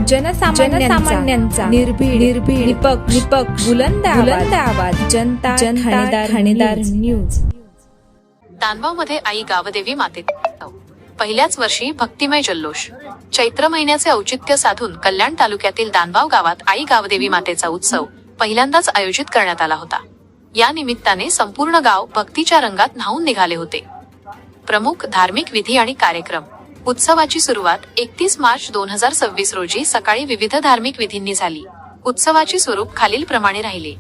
जनसामान्यांचा निर्भीड निपक्ष बुलंद आवाज जनता ठाणेदार न्यूज। दानवामध्ये आई गावदेवी माते पहिल्याच वर्षी भक्तिमय जल्लोष। चैत्र महिन्याचे औचित्य साधून कल्याण तालुक्यातील दानवाव गावात आई गावदेवी मातेचा उत्सव पहिल्यांदाच आयोजित करण्यात आला होता। या निमित्ताने संपूर्ण गाव भक्तीच्या रंगात न्हाऊन निघाले होते। प्रमुख धार्मिक विधी आणि कार्यक्रम। उत्सवाची सुरुवात 31 मार्च 2026 रोजी सकाळी विविध धार्मिक विधींनी झाली। उत्सवाचे स्वरूप खालील प्रमाणे राहिले।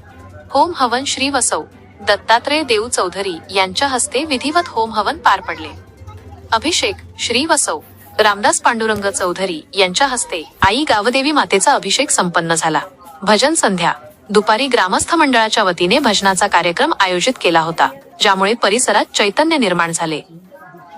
होम हवन श्री वसव दत्तात्रय देऊ चौधरी यांच्या हस्ते विधिवत होम हवन पार पडले। अभिषेक श्री वसव रामदास पांडुरंग चौधरी यांच्या हस्ते आई गावदेवी मातेचा अभिषेक संपन्न झाला। भजन संध्या दुपारी ग्रामस्थ मंडळाच्या वतीने भजनाचा कार्यक्रम आयोजित केला होता, ज्यामुळे परिसरात चैतन्य निर्माण झाले।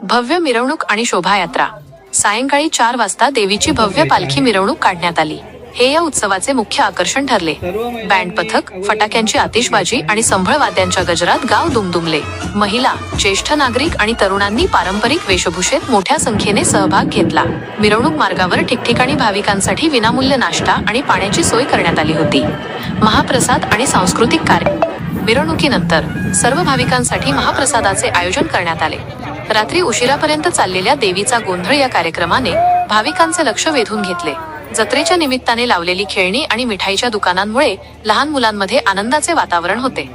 भव्य मिरवणूक आणि शोभायात्रा। सायंकाळी 4 वाजता देवीची भव्य पालखी मिरवणूक काढण्यात आली। हे या उत्सवाचे मुख्य आकर्षण ठरले। बँड पथक, फटाक्यांची आतिषबाजी आणि संभळ वाद्यांच्या गजरात गाव दुमदुमले। महिला, ज्येष्ठ नागरिक आणि तरुणांनी पारंपरिक वेशभूषेत मोठ्या संख्येने सहभाग घेतला। मिरवणूक मार्गावर ठिकठिकाणी भाविकांसाठी विनामूल्य नाश्ता आणि पाण्याची सोय करण्यात आली होती। महाप्रसाद आणि सांस्कृतिक कार्य। मिरवणुकीनंतर सर्व भाविकांसाठी महाप्रसादाचे आयोजन करण्यात आले। रात्री उशिरापर्यंत चाललेल्या देवीचा गोंधळ या कार्यक्रमाने भाविकांचे लक्ष वेधून घेतले। जत्रेच्या निमित्ताने लावलेली खेळणी आणि मिठाईच्या दुकानांमुळे लहान मुलांमध्ये आनंदाचे वातावरण होते।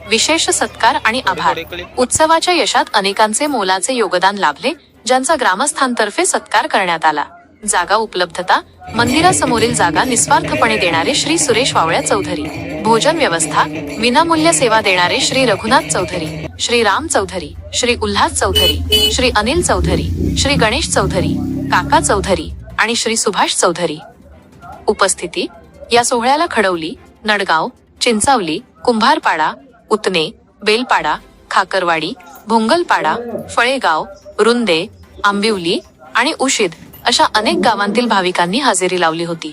विशेष सत्कार आणि आभार। उत्सवाच्या यशात अनेकांचे मोलाचे योगदान लाभले, ज्यांचा ग्रामस्थांतर्फे सत्कार करण्यात आला। जागा उपलब्धता। मंदिरासमोरील जागा निस्वार्थपणे देणारे श्री सुरेश वावळ्या चौधरी। भोजन व्यवस्था विनामूल्य सेवा देणारे श्री रघुनाथ चौधरी, श्री राम चौधरी, श्री उल्हास चौधरी, श्री अनिल चौधरी, श्री गणेश चौधरी, काका चौधरी आणि श्री सुभाष चौधरी। उपस्थिती या सोहळ्याला खडवली, नडगाव, चिंचावली, कुंभारपाडा, उतने, बेलपाडा, खाकरवाडी, भोंगलपाडा, फळेगाव, रुंदे, आंबिवली आणि उशीद अशा अनेक गावांतील भाविकांनी हजेरी लावली होती।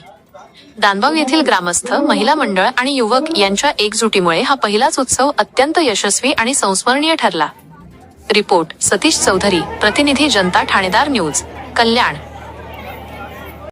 दानवाव येथील ग्रामस्थ, महिला मंडळ आणि युवक यांच्या एकजुटीमुळे हा पहिलाच उत्सव अत्यंत यशस्वी आणि संस्मरणीय ठरला। रिपोर्ट सतीश चौधरी, प्रतिनिधी जनता ठाणेदार न्यूज, कल्याण।